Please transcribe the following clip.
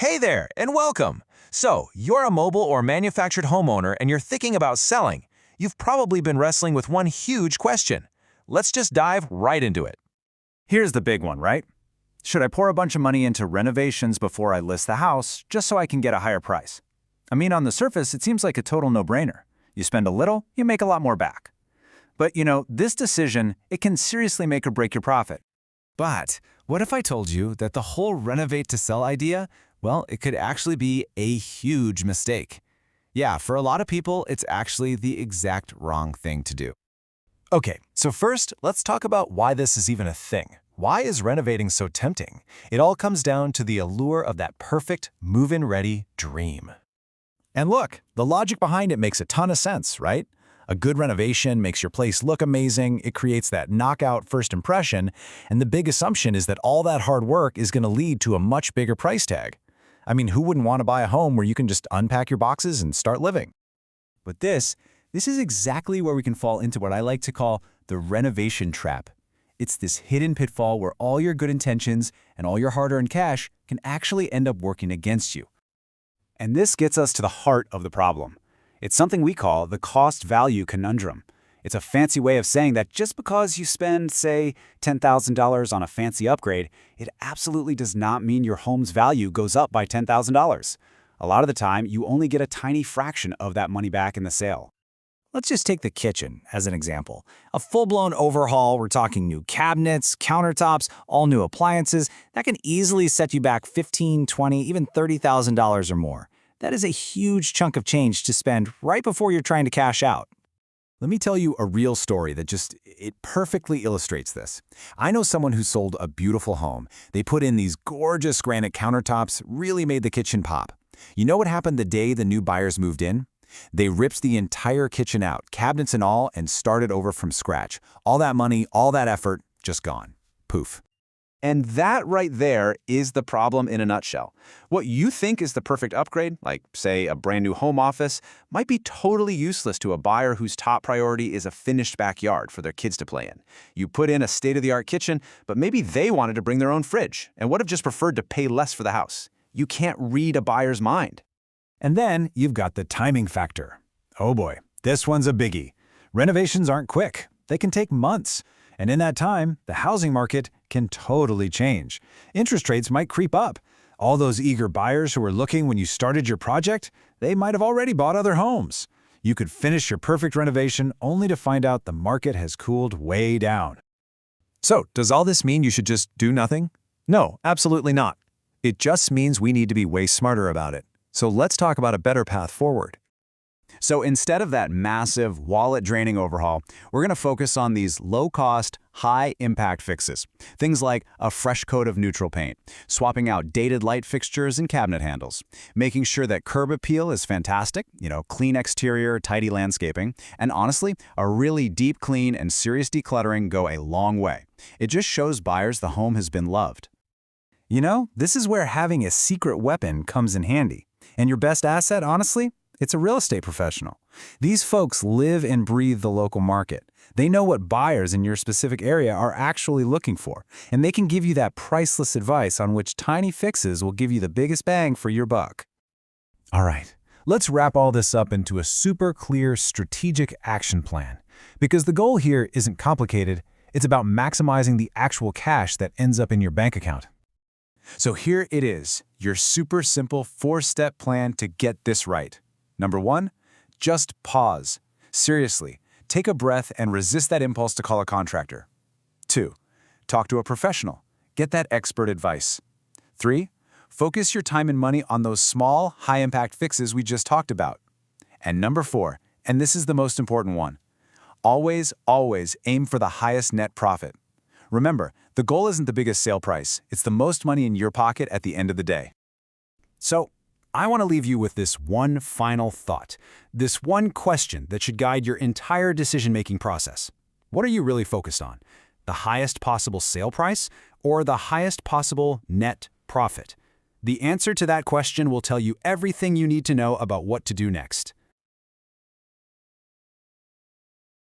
Hey there, and welcome! So, you're a mobile or manufactured homeowner and you're thinking about selling. You've probably been wrestling with one huge question. Let's just dive right into it. Here's the big one, right? Should I pour a bunch of money into renovations before I list the house, just so I can get a higher price? I mean, on the surface, it seems like a total no-brainer. You spend a little, you make a lot more back. But, this decision, it can seriously make or break your profit. But, what if I told you that the whole renovate to sell idea, well, it could actually be a huge mistake. Yeah, for a lot of people, it's actually the exact wrong thing to do. Okay, so first, let's talk about why this is even a thing. Why is renovating so tempting? It all comes down to the allure of that perfect, move-in-ready dream. And look, the logic behind it makes a ton of sense, right? A good renovation makes your place look amazing, it creates that knockout first impression, and the big assumption is that all that hard work is going to lead to a much bigger price tag. I mean, who wouldn't want to buy a home where you can just unpack your boxes and start living? But this is exactly where we can fall into what I like to call the renovation trap. It's this hidden pitfall where all your good intentions and all your hard-earned cash can actually end up working against you. And this gets us to the heart of the problem. It's something we call the cost-value conundrum. It's a fancy way of saying that just because you spend, say, $10,000 on a fancy upgrade, it absolutely does not mean your home's value goes up by $10,000. A lot of the time, you only get a tiny fraction of that money back in the sale. Let's just take the kitchen as an example. A full-blown overhaul, we're talking new cabinets, countertops, all new appliances, that can easily set you back $15,000, $20,000, even $30,000 or more. That is a huge chunk of change to spend right before you're trying to cash out. Let me tell you a real story that it perfectly illustrates this. I know someone who sold a beautiful home. They put in these gorgeous granite countertops, really made the kitchen pop. You know what happened the day the new buyers moved in? They ripped the entire kitchen out, cabinets and all, and started over from scratch. All that money, all that effort, just gone. Poof. And that right there is the problem in a nutshell. What you think is the perfect upgrade, like, say, a brand new home office, might be totally useless to a buyer whose top priority is a finished backyard for their kids to play in. You put in a state-of-the-art kitchen, but maybe they wanted to bring their own fridge and would have just preferred to pay less for the house. You can't read a buyer's mind. And then you've got the timing factor. Oh boy, this one's a biggie. Renovations aren't quick. They can take months. And in that time, the housing market can totally change. Interest rates might creep up. All those eager buyers who were looking when you started your project, they might have already bought other homes. You could finish your perfect renovation only to find out the market has cooled way down. So, does all this mean you should just do nothing? No, absolutely not. It just means we need to be way smarter about it. So let's talk about a better path forward. So instead of that massive, wallet-draining overhaul, we're going to focus on these low-cost, high-impact fixes. Things like a fresh coat of neutral paint, swapping out dated light fixtures and cabinet handles, making sure that curb appeal is fantastic, clean exterior, tidy landscaping, and honestly, a really deep clean and serious decluttering go a long way. It just shows buyers the home has been loved. This is where having a secret weapon comes in handy. And your best asset, honestly? It's a real estate professional. These folks live and breathe the local market. They know what buyers in your specific area are actually looking for, and they can give you that priceless advice on which tiny fixes will give you the biggest bang for your buck. All right, let's wrap all this up into a super clear strategic action plan. Because the goal here isn't complicated, it's about maximizing the actual cash that ends up in your bank account. So here it is, your super simple 4-step plan to get this right. Number 1, just pause. Seriously, take a breath and resist that impulse to call a contractor. 2, talk to a professional. Get that expert advice. 3, focus your time and money on those small, high-impact fixes we just talked about. And number 4, and this is the most important one, always, always aim for the highest net profit. Remember, the goal isn't the biggest sale price, it's the most money in your pocket at the end of the day. So, I want to leave you with this one final thought, this one question that should guide your entire decision-making process. What are you really focused on? The highest possible sale price or the highest possible net profit? The answer to that question will tell you everything you need to know about what to do next.